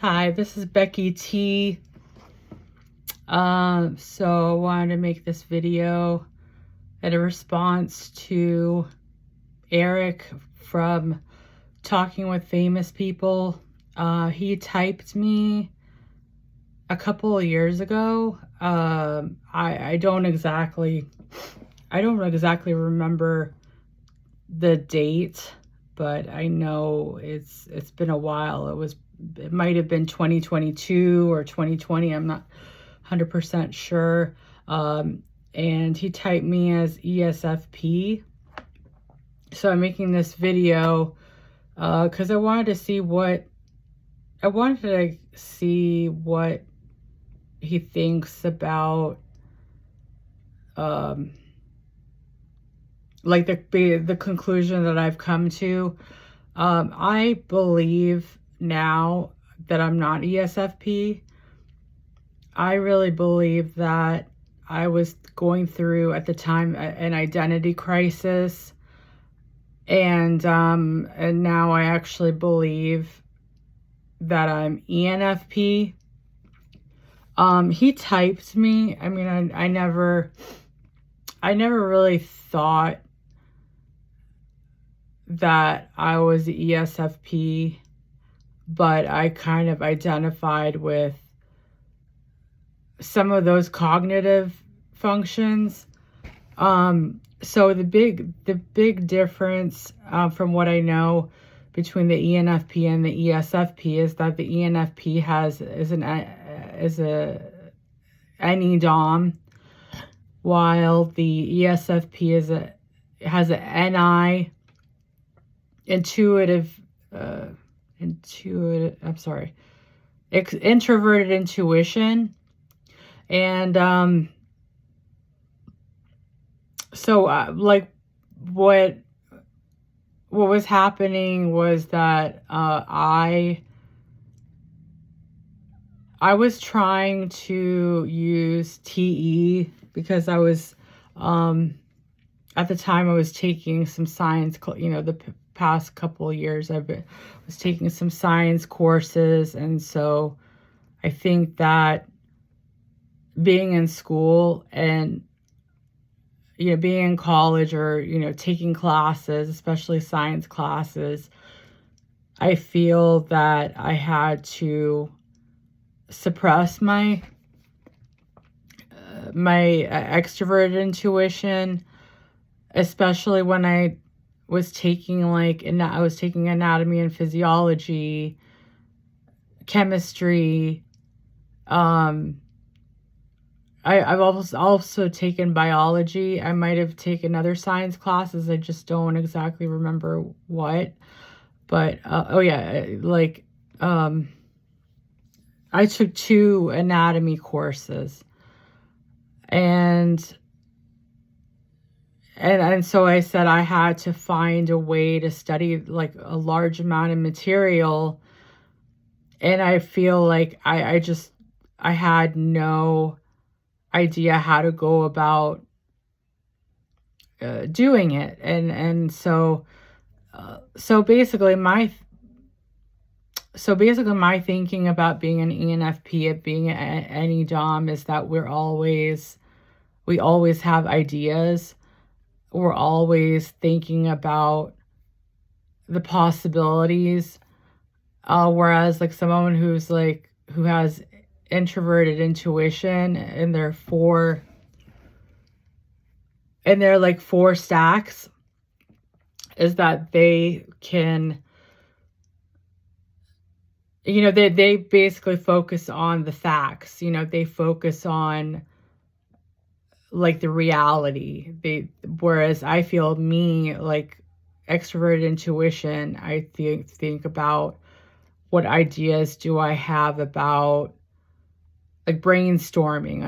Hi, this is Beki T. So I wanted to make this video in a response to Eric from Talking with Famous People. He typed me a couple of years ago. I don't exactly remember the date, but I know it's been a while. It might have been 2022 or 2020. I'm not 100% sure. And he typed me as ESFP. So I'm making this video because I wanted to see what he thinks about like the conclusion that I've come to. I believe now that I'm not ESFP. I really believe that I was going through at the time an identity crisis, and now I actually believe that I'm ENFP. He typed me. I mean, I never really thought that I was ESFP, but I kind of identified with some of those cognitive functions. So the big difference from what I know between the ENFP and the ESFP is that the ENFP is a NE-DOM, while the ESFP has an NI, introverted intuition. And so like what was happening was that I was trying to use TE because I was at the time I was taking some science, the past couple of years was taking some science courses, and so I think that being in school and being in college or taking classes, especially science classes, I feel that I had to suppress my extroverted intuition, especially when I was taking anatomy and physiology, chemistry. I've also taken biology. I might have taken other science classes. I just don't exactly remember what. But I took 2 anatomy courses, and so I said I had to find a way to study like a large amount of material, and I feel like I had no idea how to go about doing it, and so basically my thinking about being an ENFP, at being an NE-DOM, is that we always have ideas. We're always thinking about the possibilities, whereas like someone who has introverted intuition and they're 4 stacks, is that they can they basically focus on the facts. They focus on like the reality. Whereas I feel me, like extroverted intuition, I think about what ideas do I have about like brainstorming.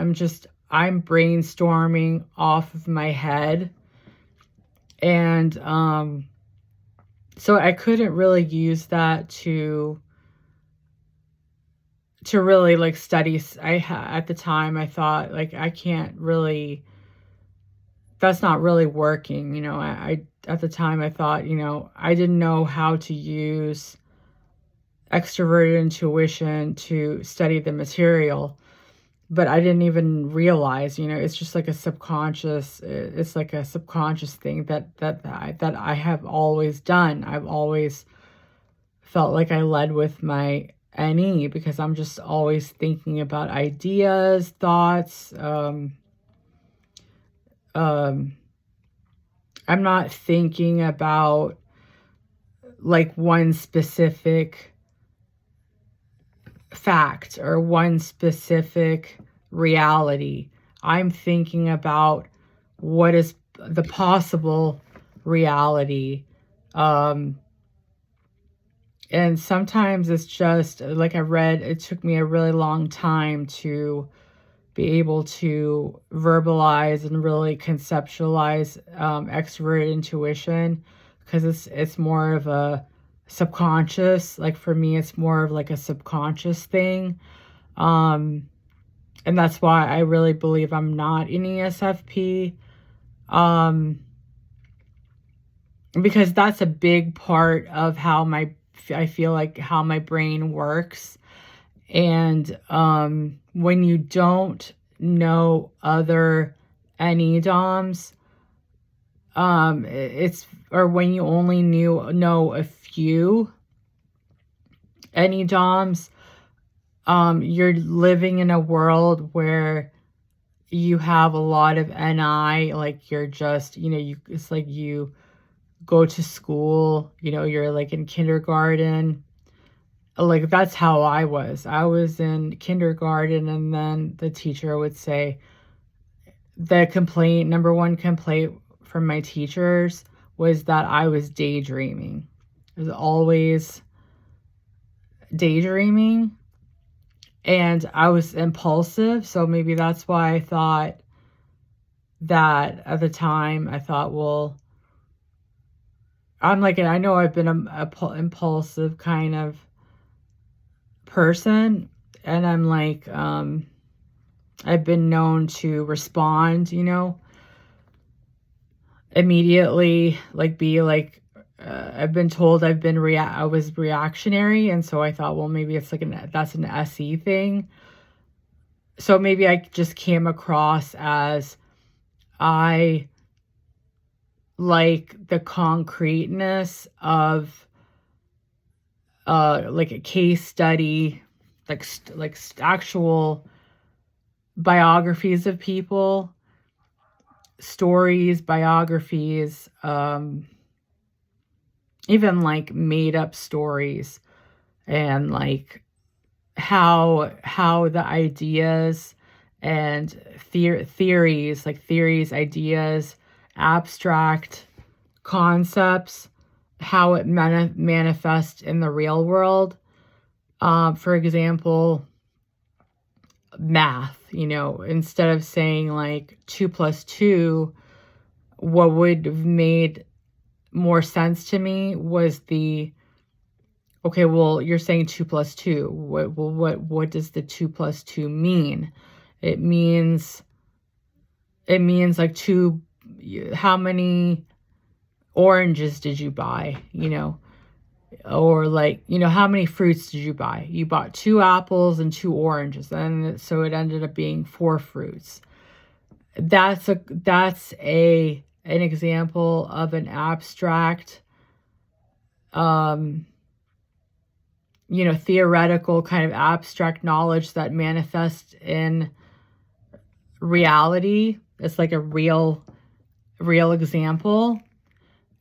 I'm brainstorming off of my head. And so I couldn't really use that to really like study. At the time I thought like I can't really, that's not really working. I at the time I thought, I didn't know how to use extroverted intuition to study the material, but I didn't even realize, it's just like a subconscious, it's like a subconscious thing that I have always done. I've always felt like I led with my NE because I'm just always thinking about ideas, thoughts. I'm not thinking about like one specific fact or one specific reality. I'm thinking about what is the possible reality. And sometimes it's just like I read, it took me a really long time to be able to verbalize and really conceptualize extroverted intuition, because it's more of a subconscious, like for me it's more of like a subconscious thing, and that's why I really believe I'm not an ESFP, because that's a big part of how I feel like how my brain works. And when you don't know other NE-DOMs, or when you only know a few NE-DOMs, you're living in a world where you have a lot of NI, like you're just, it's like you go to school, you're like in kindergarten. Like that's how I was. I was in kindergarten, and then the teacher would say number one complaint from my teachers was that I was daydreaming. I was always daydreaming, and I was impulsive. So maybe that's why I thought that at the time. I thought, well, I know I've been a impulsive kind of person, and I'm like, I've been known to respond, immediately, like be like, I've been told I was reactionary, and so I thought, well, maybe it's like that's an SE thing. So maybe I just came across as I like the concreteness of like a case study, like actual biographies of people, stories, biographies, even like made up stories, and like how the ideas and theories, ideas, abstract concepts, how it manifests in the real world. For example, math, instead of saying like 2 + 2, what would have made more sense to me was okay, well, you're saying 2 + 2. What does the 2 + 2 mean? It means like how many oranges did you buy, or like, how many fruits did you buy? You bought 2 apples and 2 oranges, and so it ended up being 4 fruits. That's an example of an abstract, theoretical kind of abstract knowledge that manifests in reality. It's like a real example.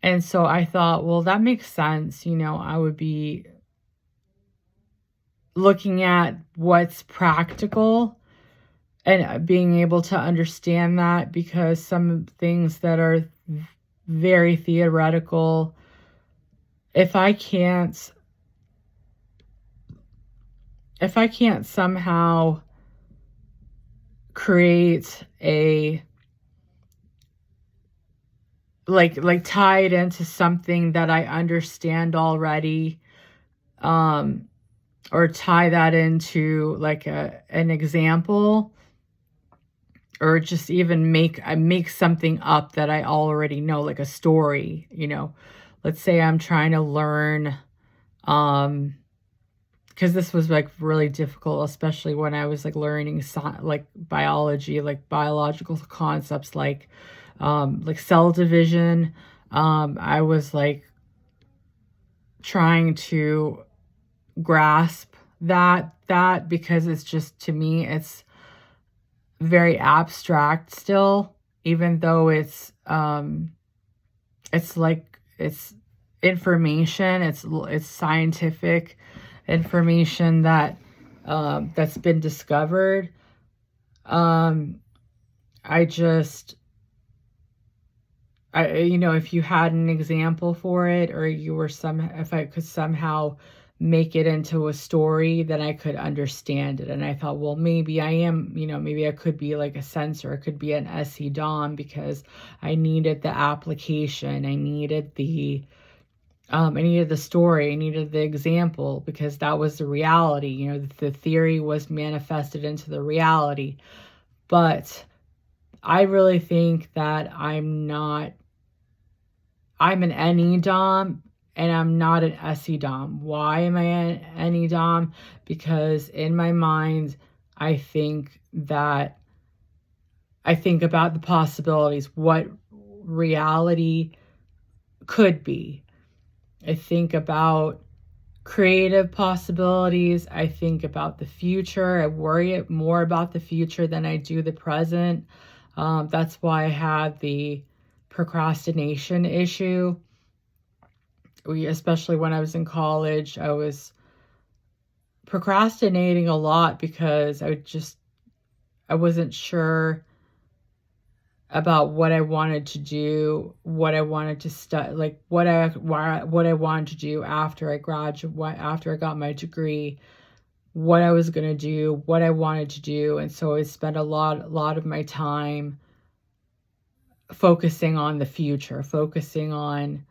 And so I thought, well, that makes sense. I would be looking at what's practical and being able to understand that, because some things that are very theoretical, if I can't somehow create a like tie it into something that I understand already, or tie that into like an example, or just even make something up that I already know, like a story, Let's say I'm trying to learn because this was like really difficult, especially when I was like learning like biology, like biological concepts, like cell division. I was like trying to grasp that because it's just, to me, it's very abstract still, even though it's like it's information, it's scientific information that that's been discovered. I just, if you had an example for it, or you were if I could somehow make it into a story, then I could understand it. And I thought, well, maybe I am, maybe I could be like a sensor. It could be an SE Dom, because I needed the application. I needed the story. I needed the example, because that was the reality. The theory was manifested into the reality. But I really think that I'm an NE Dom, and I'm not an SE Dom. Why am I an NE Dom? Because in my mind, I think about the possibilities, what reality could be. I think about creative possibilities. I think about the future. I worry more about the future than I do the present. That's why I had the procrastination issue. Especially when I was in college, I was procrastinating a lot because I wasn't sure about what I wanted to do, what I wanted to study, like what I wanted to do after I got my degree, what I was going to do, what I wanted to do. And so I spent a lot of my time focusing on the future, focusing on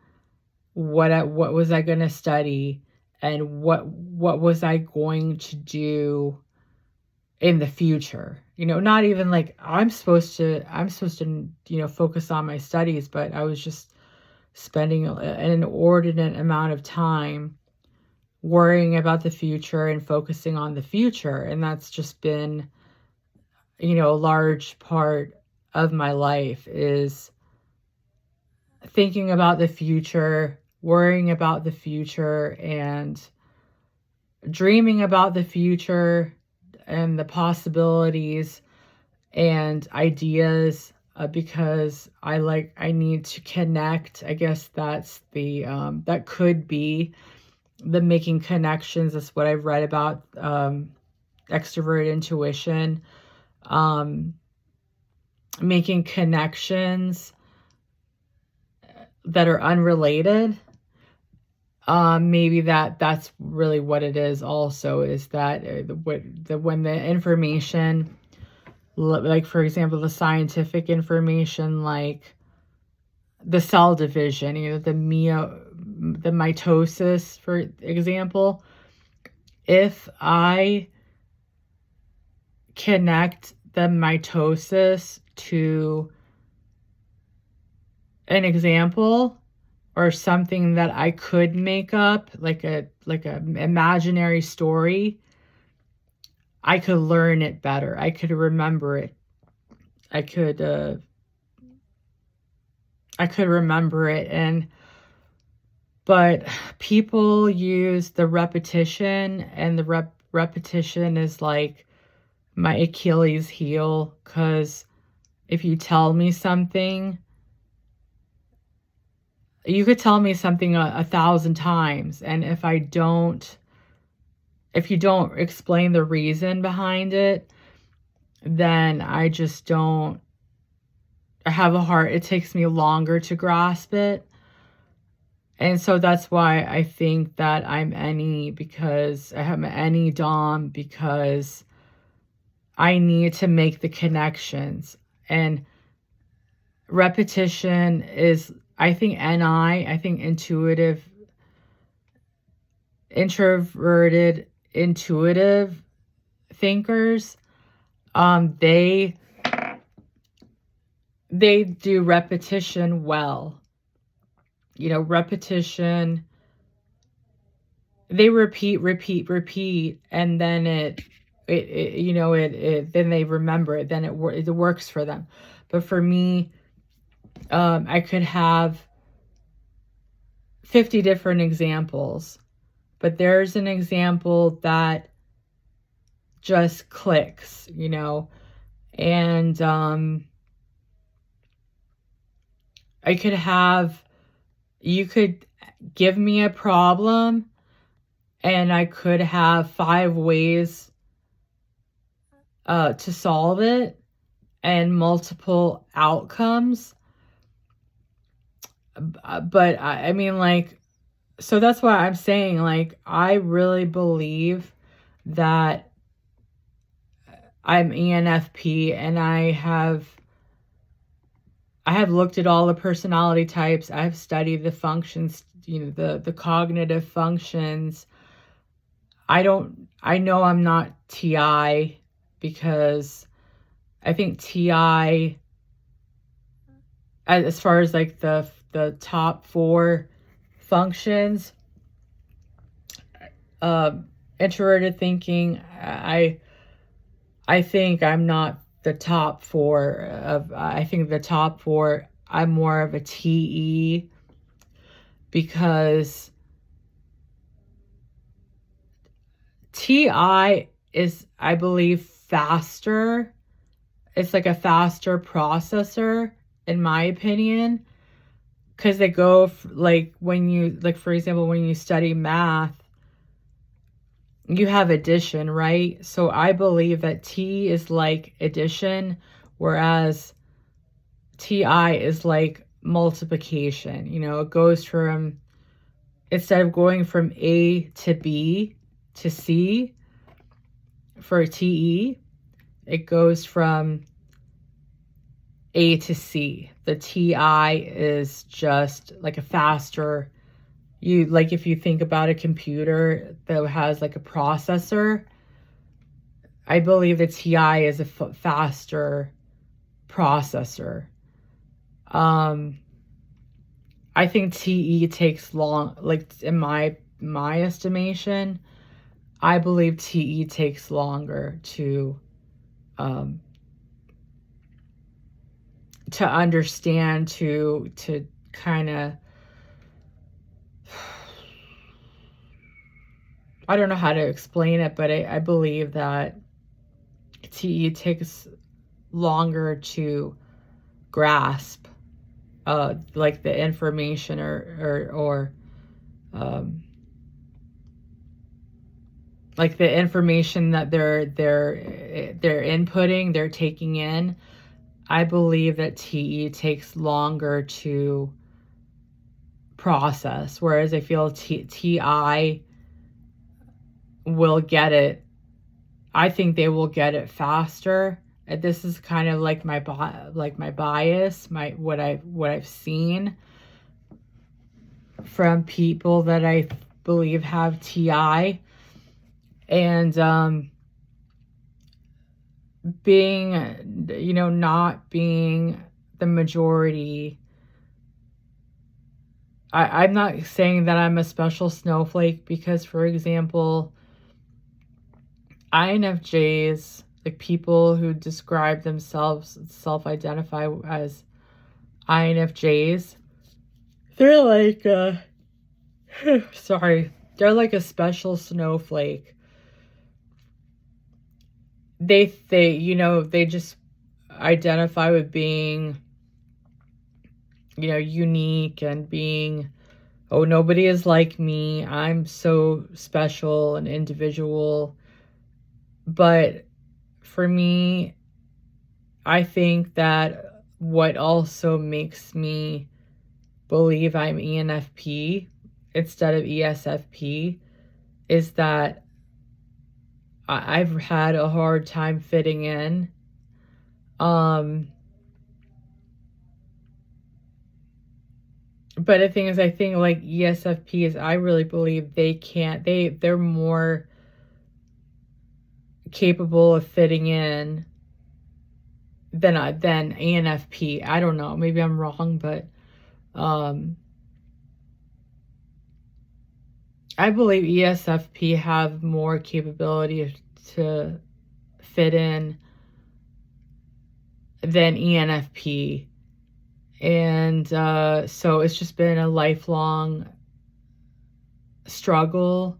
what was I going to study, and what was I going to do in the future. Not even like I'm supposed to focus on my studies, but I was just spending an inordinate amount of time worrying about the future and focusing on the future. And that's just been, a large part of my life, is thinking about the future, worrying about the future, and dreaming about the future and the possibilities and ideas, because I need to connect. I guess that's that could be the making connections. That's what I've read about, extrovert intuition, making connections that are unrelated. Maybe that's really what it is also, is that when the information, like for example, the scientific information, like the cell division, the mitosis, for example, if I connect the mitosis to an example or something that I could make up, like a imaginary story, I could learn it better. I could remember it. I could remember it. But people use the repetition, and the repetition is like my Achilles heel, because if you tell me something, you could tell me something 1,000 times, and if you don't explain the reason behind it, then I just don't have a heart. It takes me longer to grasp it. And so that's why I think that I'm NE, because I have an NE Dom, because I need to make the connections. And repetition is, I think introverted, intuitive thinkers, they do repetition well. Repetition they repeat, and then then they remember it, then it works for them. But for me, I could have 50 different examples, but there's an example that just clicks, and you could give me a problem, and I could have 5 ways to solve it and multiple outcomes. But I mean, like, so that's why I'm saying, like, I really believe that I'm ENFP, and I have looked at all the personality types. I've studied the functions, the cognitive functions. I know I'm not TI, because I think TI, as far as like the top 4 functions, introverted thinking, I think I'm not the top 4 of, I think the top 4, I'm more of a TE, because TI is, I believe, faster. It's like a faster processor, in my opinion, because they go like, when you, like, for example, when you study math, you have addition, right? So I believe that T is like addition, whereas TI is like multiplication. It goes from, instead of going from A to B to C for TE, it goes from A to C. The TI is just like a faster, like, if you think about a computer that has like a processor, I believe the TI is a faster processor. I think TE takes long, like, in my estimation, I believe TE takes longer to understand, to kind of, I don't know how to explain it, but I believe that TE takes longer to grasp, like, the information, or like the information that they're inputting, they're taking in. I believe that TE takes longer to process, whereas I feel TI will get it. I think they will get it faster. And this is kind of like my bias, what I've seen from people that I believe have TI, and being, not being the majority. I'm not saying that I'm a special snowflake, because, for example, INFJs, like, people who describe themselves, self-identify as INFJs, they're like, sorry, they're like a special snowflake. They they just identify with being, unique, and being, oh, nobody is like me, I'm so special and individual. But for me, I think that what also makes me believe I'm ENFP instead of ESFP is that I've had a hard time fitting in. But the thing is, I think, like, ESFPs, I really believe they're more capable of fitting in than ENFP. I don't know, maybe I'm wrong, but I believe ESFP have more capability to fit in than ENFP. And so it's just been a lifelong struggle.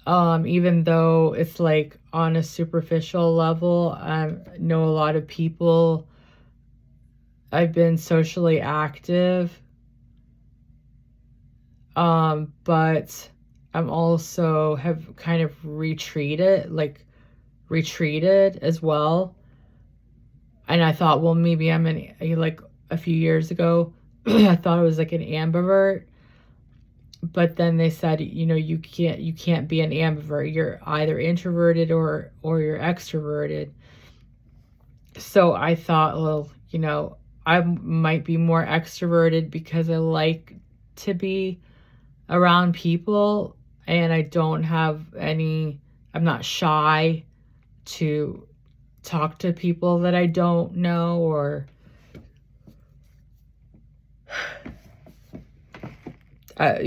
Even though it's like on a superficial level, I know a lot of people. I've been socially active, but I'm also have kind of retreated as well. And I thought, well, maybe I'm like a few years ago, I thought I was like an ambivert. But then they said, you can't be an ambivert. You're either introverted or you're extroverted. So I thought, well, I might be more extroverted because I like to be around people, and I'm not shy to talk to people that I don't know, or I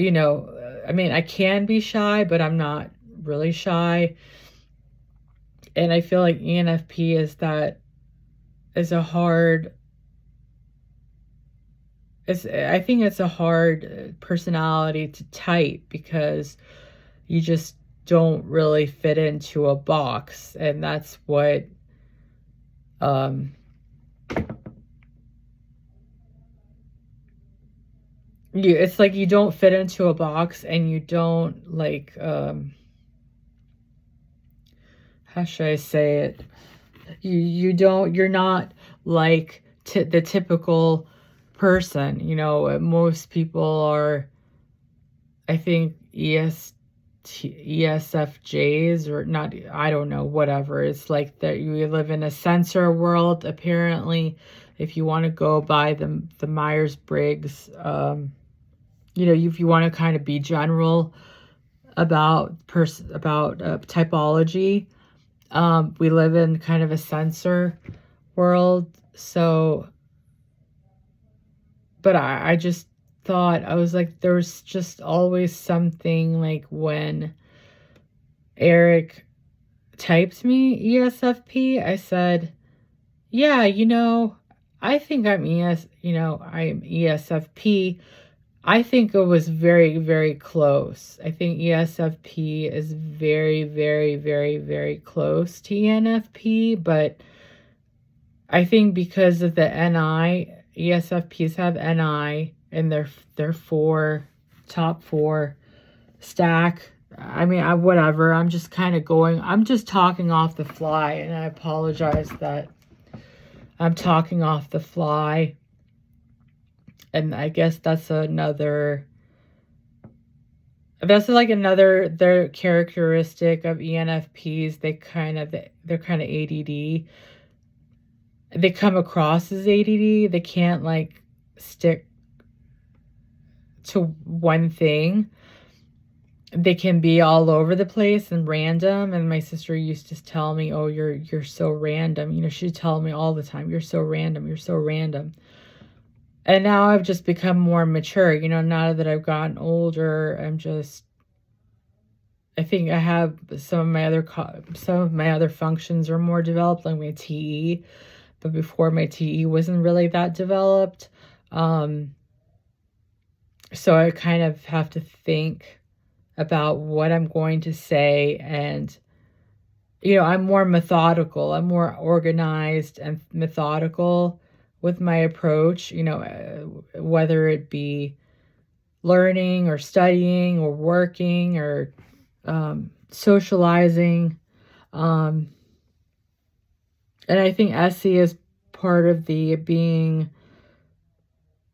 mean, I can be shy, but I'm not really shy. And I feel like ENFP I think it's a hard personality to type, because you just don't really fit into a box. And that's what it's like you don't fit into a box, and you don't like how should I say it? You're not like the typical person. Most people are, I think, ESFJs, or not, I don't know, whatever. It's like that you live in a sensor world, apparently, if you want to go by the Myers-Briggs, if you want to kind of be general about typology. We live in kind of a sensor world. So, but I just thought, I was like, there's just always something, like when Eric typed me ESFP, I said, yeah, I think I'm ESFP. I think it was very, very close. I think ESFP is very, very, very, very close to ENFP, but I think because of the NI, ESFPs have NI in their top four stack. I mean, whatever. I'm just talking off the fly, and I apologize that I'm talking off the fly. And I guess that's like another their characteristic of ENFPs. They're kind of ADD. They come across as ADD. They can't like stick to one thing. They can be all over the place and random. And my sister used to tell me, "Oh, you're so random." She'd tell me all the time, "You're so random. You're so random." And now I've just become more mature. Now that I've gotten older, I think I have some of my other functions are more developed, like my TE. But before, my TE wasn't really that developed. So I kind of have to think about what I'm going to say. And, I'm more methodical. I'm more organized and methodical with my approach, whether it be learning or studying or working or socializing. And I think SE is part of the being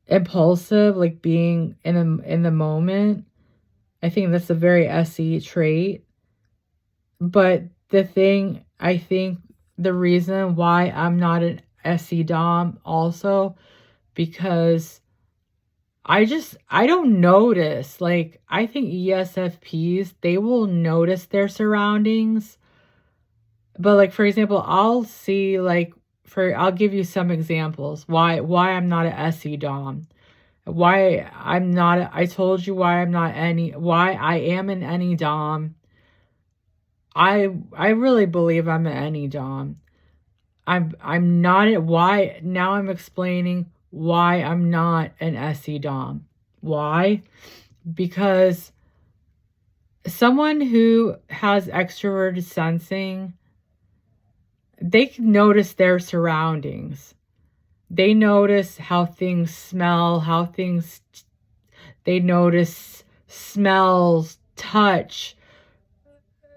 impulsive, like being in the moment. I think that's a very SE trait. But I think the reason why I'm not an SE Dom also, because I don't notice. Like, I think ESFPs, they will notice their surroundings. But like, for example, I'll give you some examples why I'm not an SE Dom. why I'm not, I told you why why I am an any dom. I really believe I'm an any dom. I'm not why now I'm explaining why I'm not an SE dom. Why? Because someone who has extroverted sensing, they can notice their surroundings. They notice how things smell, they notice smells, touch,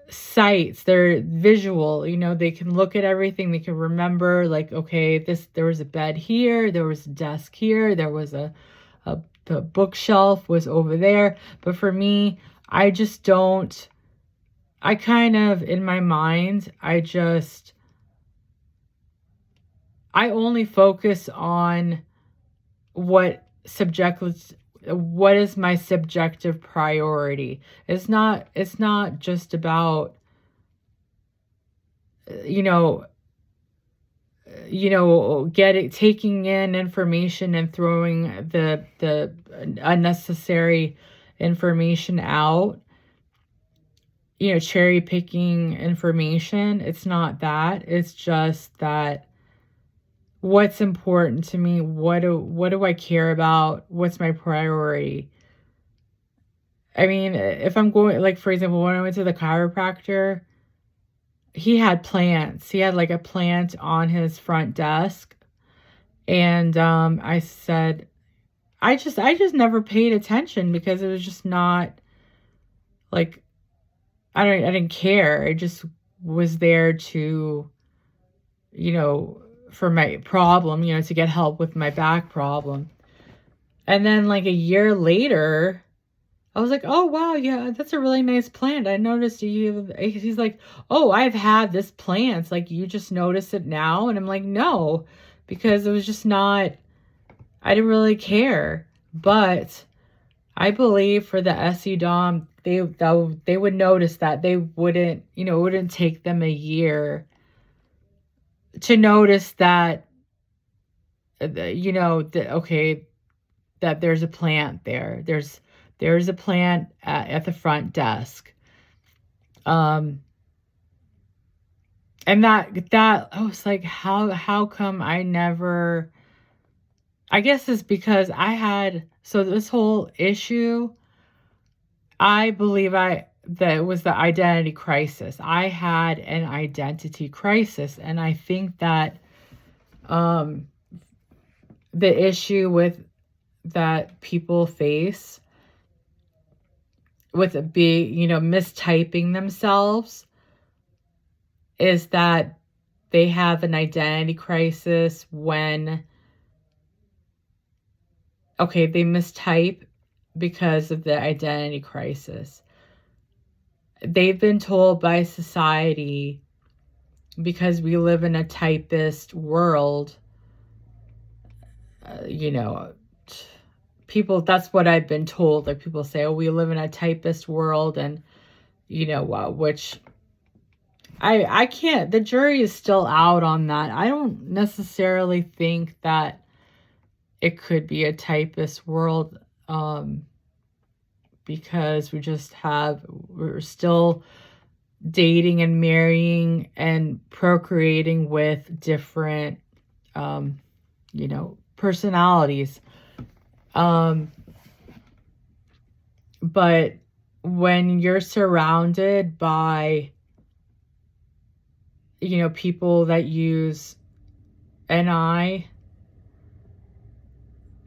sights, they're visual, they can look at everything, they can remember, like, okay, there was a bed here, there was a desk here, there was the bookshelf was over there. But for me, I just don't, I kind of, in my mind, I only focus on what is my subjective priority. It's not just about, taking in information and throwing the unnecessary information out, cherry picking information. It's not that. It's just that what's important to me, what do I care about, what's my priority. I mean, if I'm going, like, for example, when I went to the chiropractor, he had plants. He had like a plant on his front desk. And I said, I just never paid attention because it was just not like, I didn't care. I just was there to, for my problem, to get help with my back problem. And then like a year later, I was like, oh, wow, yeah, that's a really nice plant. I noticed he's like, oh, I've had this plant. Like, you just notice it now? And I'm like, no, because it was just not, I didn't really care. But I believe for the SE Dom, they would notice that. They wouldn't, it wouldn't take them a year to notice that, okay, that there's a plant there. There's a plant at the front desk. And that I was like, how come I never, I guess it's because so this whole issue, I believe that it was the identity crisis. I had an identity crisis, and I think that the issue that people face with mistyping themselves is that they have an identity crisis when, okay, they mistype because of the identity crisis. They've been told by society, because we live in a typist world, people, that's what I've been told. Like, people say, oh, we live in a typist world, and which I can't, the jury is still out on that. I don't necessarily think that it could be a typist world, because we're still dating and marrying and procreating with different personalities. But when you're surrounded by, people that use NI,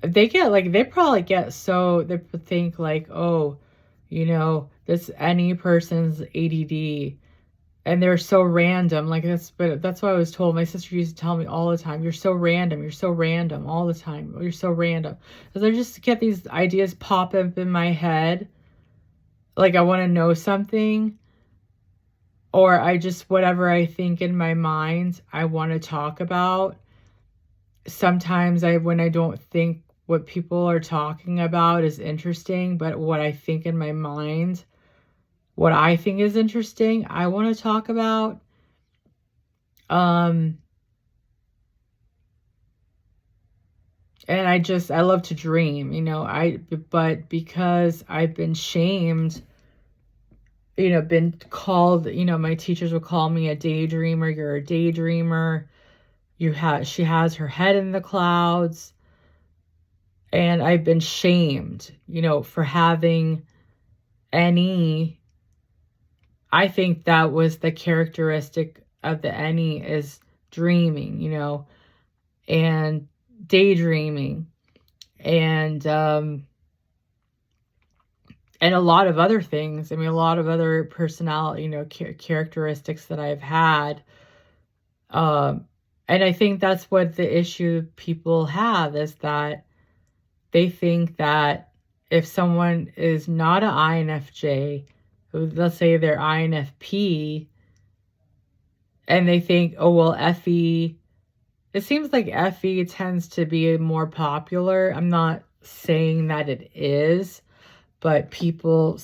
they probably get, so they think like, oh, this any person's ADD, and they're so random. Like, but that's what I was told. My sister used to tell me all the time, you're so random all the time. You're so random. Because I just get these ideas pop up in my head. Like, I want to know something, or I just, whatever I think in my mind, I want to talk about. Sometimes when I don't think what people are talking about is interesting, but what I think in my mind, what I think is interesting, I want to talk about. And I love to dream, but because I've been shamed, been called, my teachers would call me a daydreamer. You're a daydreamer. She has her head in the clouds. And I've been shamed, for having any. I think that was the characteristic of the any, is dreaming, and daydreaming, and a lot of other things. I mean, a lot of other personality, characteristics that I've had. And I think that's what the issue people have, is that they think that if someone is not an INFJ, let's say they're INFP, and they think, oh, well, FE, it seems like FE tends to be more popular. I'm not saying that it is, but people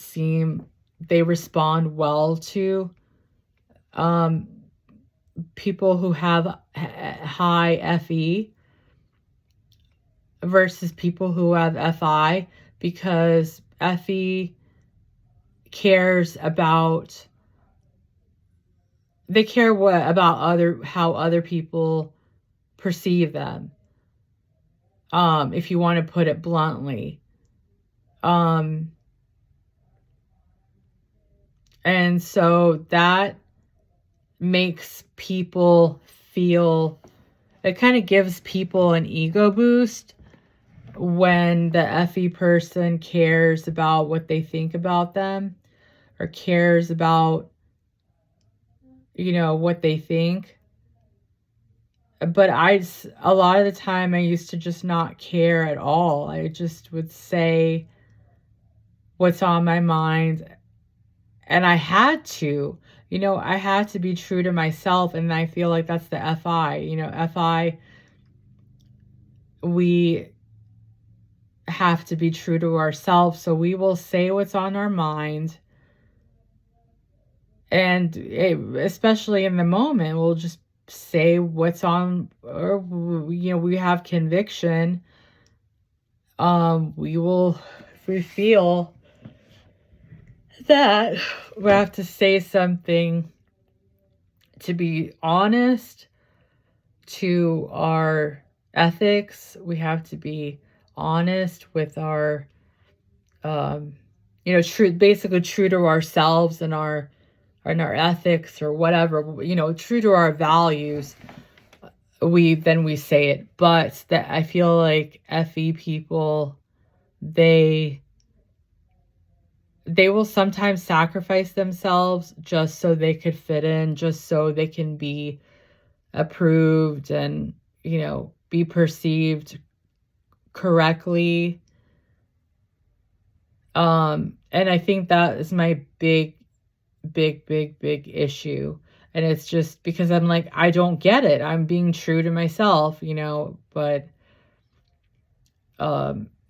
they respond well to people who have high FE versus people who have FI, because FE cares about, they care about how other people perceive them. If you want to put it bluntly. And so that makes people feel, it kind of gives people an ego boost when the FE person cares about what they think about them, or cares about, what they think. But a lot of the time I used to just not care at all. I just would say what's on my mind. And I had to, I had to be true to myself. And I feel like that's the FI. FI, we have to be true to ourselves. So we will say what's on our mind. And especially in the moment, we'll just say what's on, or, we have conviction. If we feel that we have to say something to be honest to our ethics, we have to be honest with our, basically true to ourselves and our ethics, or whatever, true to our values, then we say it. But that, I feel like FE people, they will sometimes sacrifice themselves just so they could fit in, just so they can be approved and, be perceived correctly. And I think that is my big issue. And it's just because I'm like, I don't get it. I'm being true to myself, but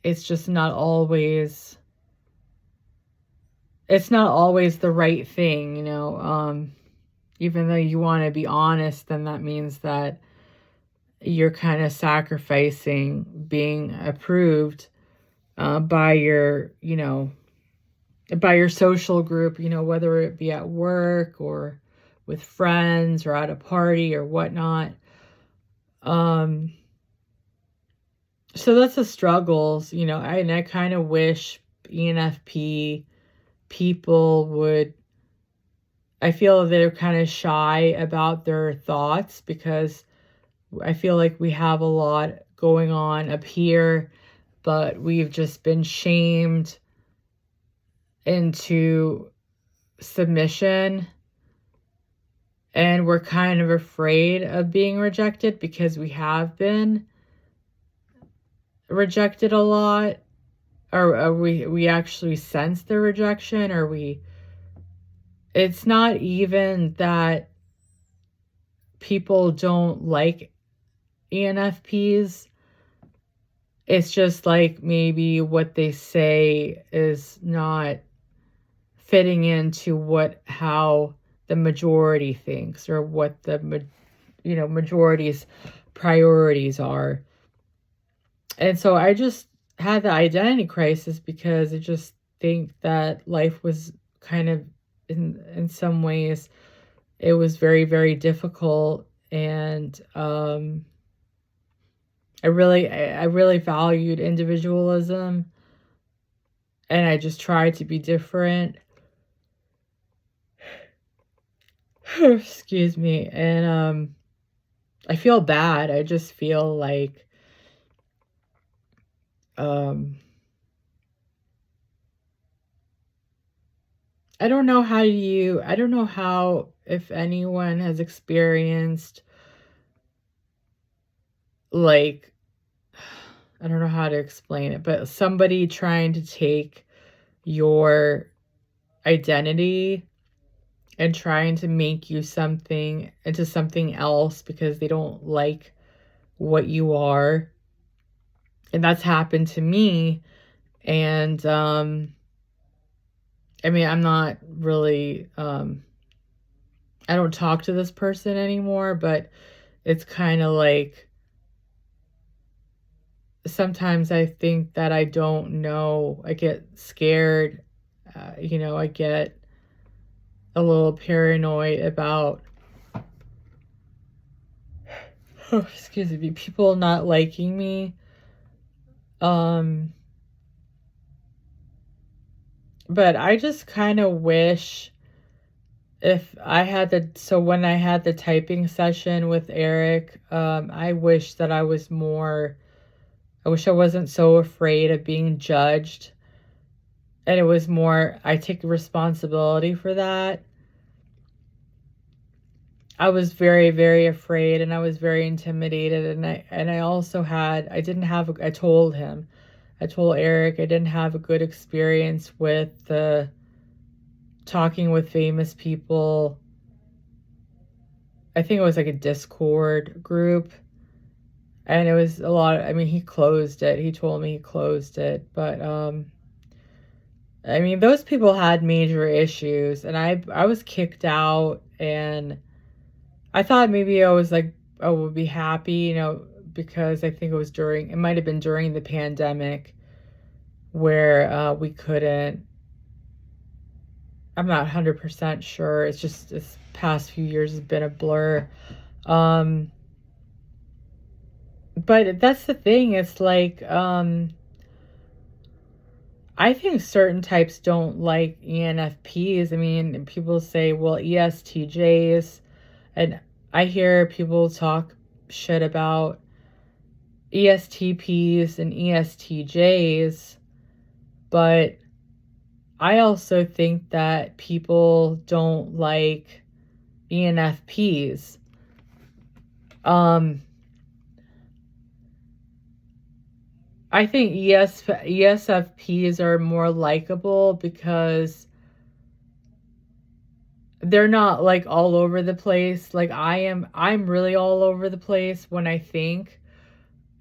it's just not always, it's not always the right thing, even though you want to be honest, then that means that you're kind of sacrificing being approved by your, by your social group, whether it be at work or with friends or at a party or whatnot. So that's the struggles, I kind of wish ENFP people would, I feel they're kind of shy about their thoughts, because I feel like we have a lot going on up here, but we've just been shamed into submission, and we're kind of afraid of being rejected, because we have been rejected a lot, or we actually sense the rejection, or it's not even that people don't like ENFPs. It's just like maybe what they say is not fitting into how the majority thinks, or what the majority's priorities are. And so I just had the identity crisis because I just think that life was kind of, in some ways, it was very, very difficult. And I really valued individualism, and I just tried to be different. Excuse me. And I feel bad. I just feel like I don't know if anyone has experienced, like, I don't know how to explain it, but somebody trying to take your identity and trying to make you into something else because they don't like what you are. And that's happened to me. And I mean, I'm not really I don't talk to this person anymore, but it's kind of like sometimes I think that I don't know. I get scared. I get a little paranoid about, excuse me, people not liking me. But I just kind of wish if I had so when I had the typing session with Eric, I wish that I wish I wasn't so afraid of being judged. And it was more, I take responsibility for that. I was very, very afraid, and I was very intimidated. And I also I told him, I told Eric I didn't have a good experience with talking with famous people. I think it was like a Discord group. And it was a lot. I mean, he closed it. He told me he closed it. But I mean, those people had major issues, and I was kicked out, and I thought maybe I would be happy, because I think it might have been during the pandemic where we couldn't. I'm not 100% sure. It's just this past few years has been a blur. But that's the thing. It's like, I think certain types don't like ENFPs. I mean, people say, well, ESTJs, and I hear people talk shit about ESTPs and ESTJs, but I also think that people don't like ENFPs. I think ESFPs are more likable because they're not like all over the place. Like I'm really all over the place when I think,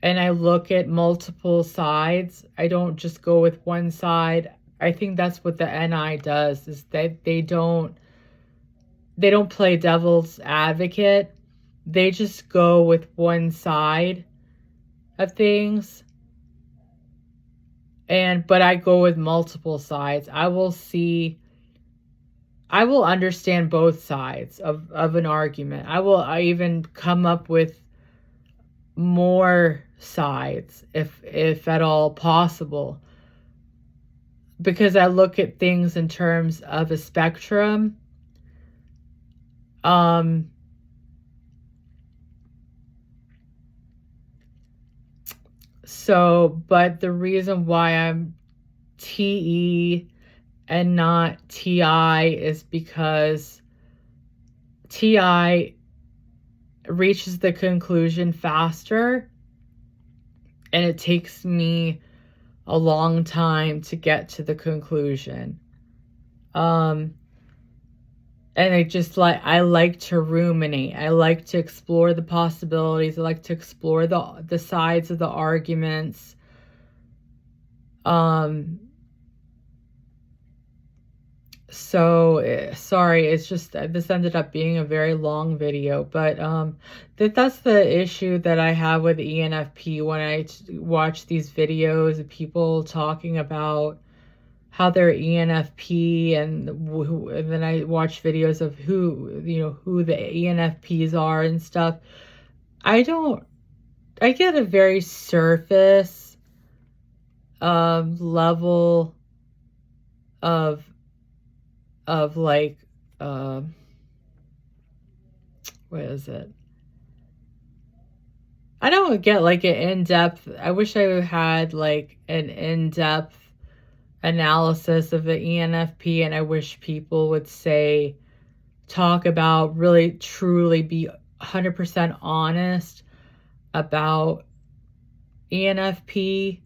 and I look at multiple sides. I don't just go with one side. I think that's what the NI does, is that they don't play devil's advocate. They just go with one side of things. But I go with multiple sides. I will understand both sides of an argument. I even come up with more sides if at all possible, because I look at things in terms of a spectrum. But the reason why I'm TE and not TI is because TI reaches the conclusion faster, and it takes me a long time to get to the conclusion. And I like to ruminate. I like to explore the possibilities. I like to explore the sides of the arguments. So sorry, it's just this ended up being a very long video, but that's the issue that I have with ENFP when I watch these videos of people talking about how they're ENFP, and then I watch videos of who the ENFPs are and stuff. I get a very surface level of like what is it? I don't get like an in-depth. I wish I had like an in-depth analysis of the ENFP, and I wish people would talk about, really truly be 100% honest about ENFP.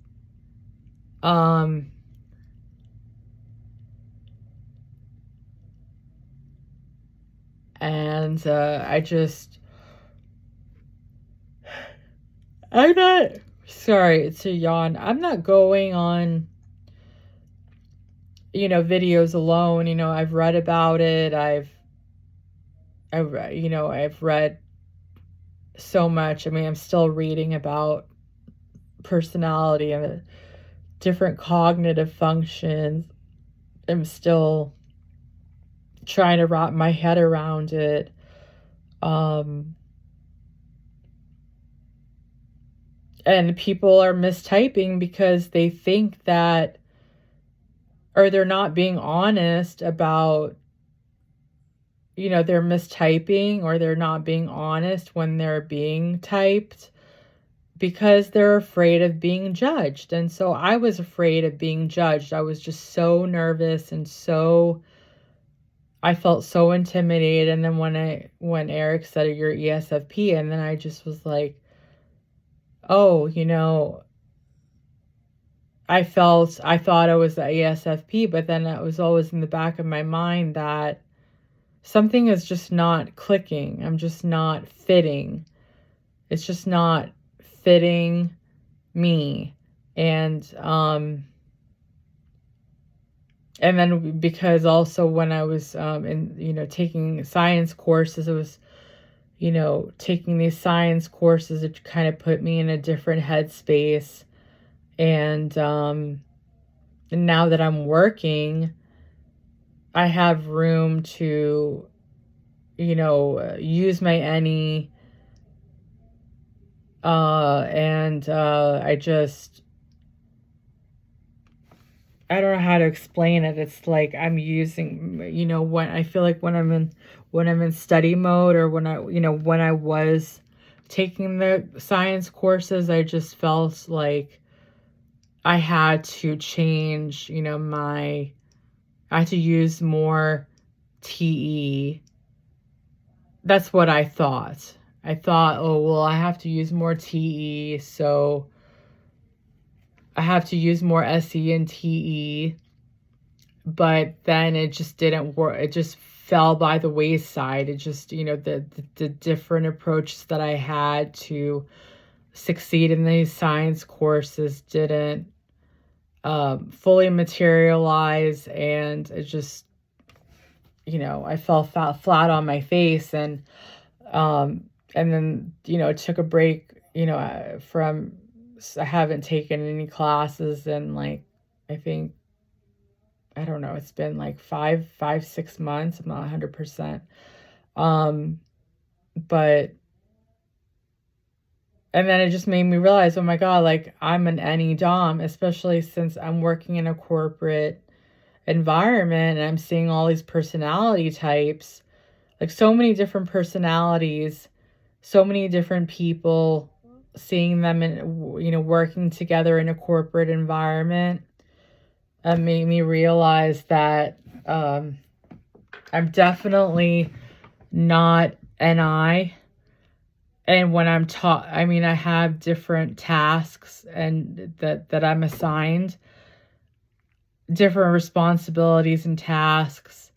And I'm not, sorry, it's a yawn. I'm not going on, videos alone. I've read about it. I've read so much. I mean, I'm still reading about personality and different cognitive functions. I'm still trying to wrap my head around it. And people are mistyping because they think that, or they're not being honest about, they're mistyping, or they're not being honest when they're being typed, because they're afraid of being judged. And so I was afraid of being judged. I was just so nervous, and I felt so intimidated. And then when Eric said you're ESFP, and then I just was like, oh, I thought I was the ESFP, but then it was always in the back of my mind that something is just not clicking. I'm just not fitting. It's just not fitting me. And then because also when I was taking science courses, it was, taking these science courses, it kind of put me in a different headspace. And now that I'm working, I have room to, use my any, and I don't know how to explain it. It's like I'm using, when I feel like when I'm in study mode, or when I was taking the science courses, I just felt like I had to change, I had to use more TE. That's what I thought. I thought, oh, well, I have to use more TE, so I have to use more SE and TE. But then it just didn't work. It just fell by the wayside. It just, the different approaches that I had to succeed in these science courses didn't fully materialize, and it just, I fell flat on my face. And then, it took a break, I haven't taken any classes in, like, I think, I don't know, it's been like 6 months. I'm not 100%. But, and then it just made me realize, oh my God, like, I'm an any dom, especially since I'm working in a corporate environment and I'm seeing all these personality types, like so many different personalities, so many different people, seeing them in, working together in a corporate environment, made me realize that I'm definitely not an I. And when I'm taught, I mean, I have different tasks and that I'm assigned, different responsibilities and tasks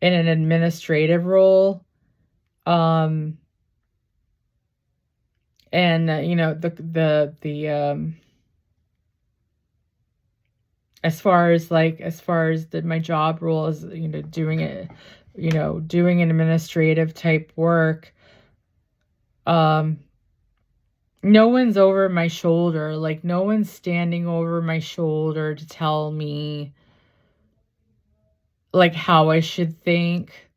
in an administrative role. And the as far as my job role is, doing it, doing an administrative type work, no one's over my shoulder. Like, no one's standing over my shoulder to tell me, like, how I should think.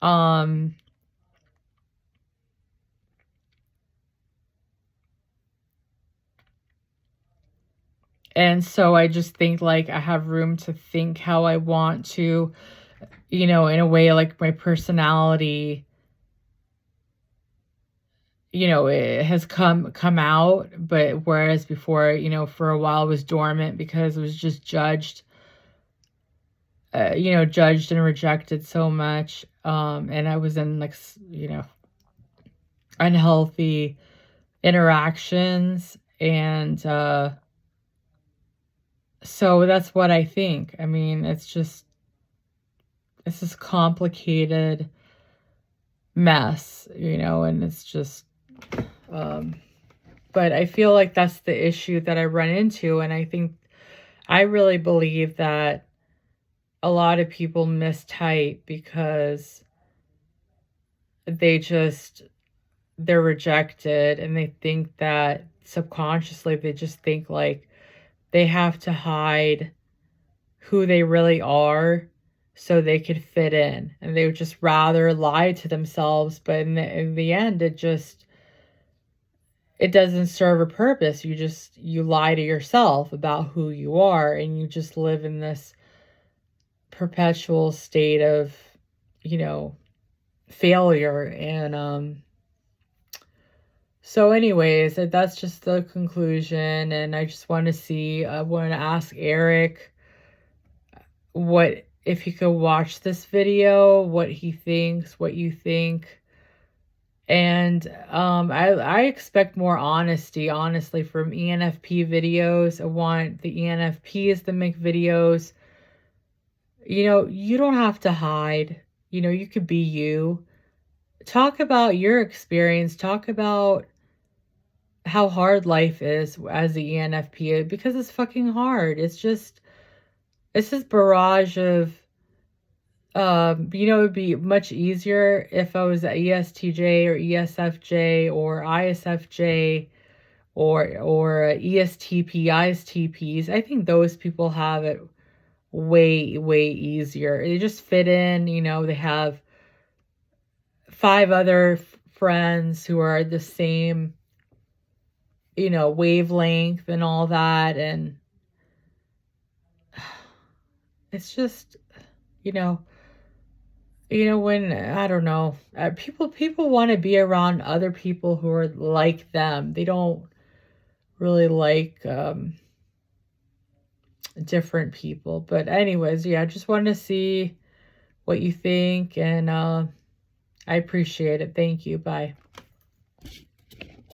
And so I just think, like, I have room to think how I want to, in a way, like, my personality, it has come out, but whereas before, for a while was dormant because it was just judged and rejected so much. And I was in, like, unhealthy interactions. And so that's what I think. I mean, it's this complicated mess, and it's just, but I feel like that's the issue that I run into. And I really believe that a lot of people mistype because they're rejected, and they think that subconsciously they just think like they have to hide who they really are so they could fit in, and they would just rather lie to themselves. But in the end, it doesn't serve a purpose. You lie to yourself about who you are, and you just live in this perpetual state of, failure. And so anyways, that's just the conclusion. And I just want to ask Eric if he could watch this video, what he thinks, what you think. And I expect more honesty, honestly, from ENFP videos. I want the ENFPs to make videos. You don't have to hide. You could be you. Talk about your experience. Talk about how hard life is as the ENFP, because it's fucking hard. It's this barrage of, it'd be much easier if I was an ESTJ or ESFJ or ISFJ or ESTP, ISTPs. I think those people have it way, way easier. They just fit in, they have 5 other friends who are the same, wavelength and all that. And it's just, when, I don't know, people want to be around other people who are like them. They don't really like different people. But anyways, yeah, I just want to see what you think, and I appreciate it. Thank you. Bye.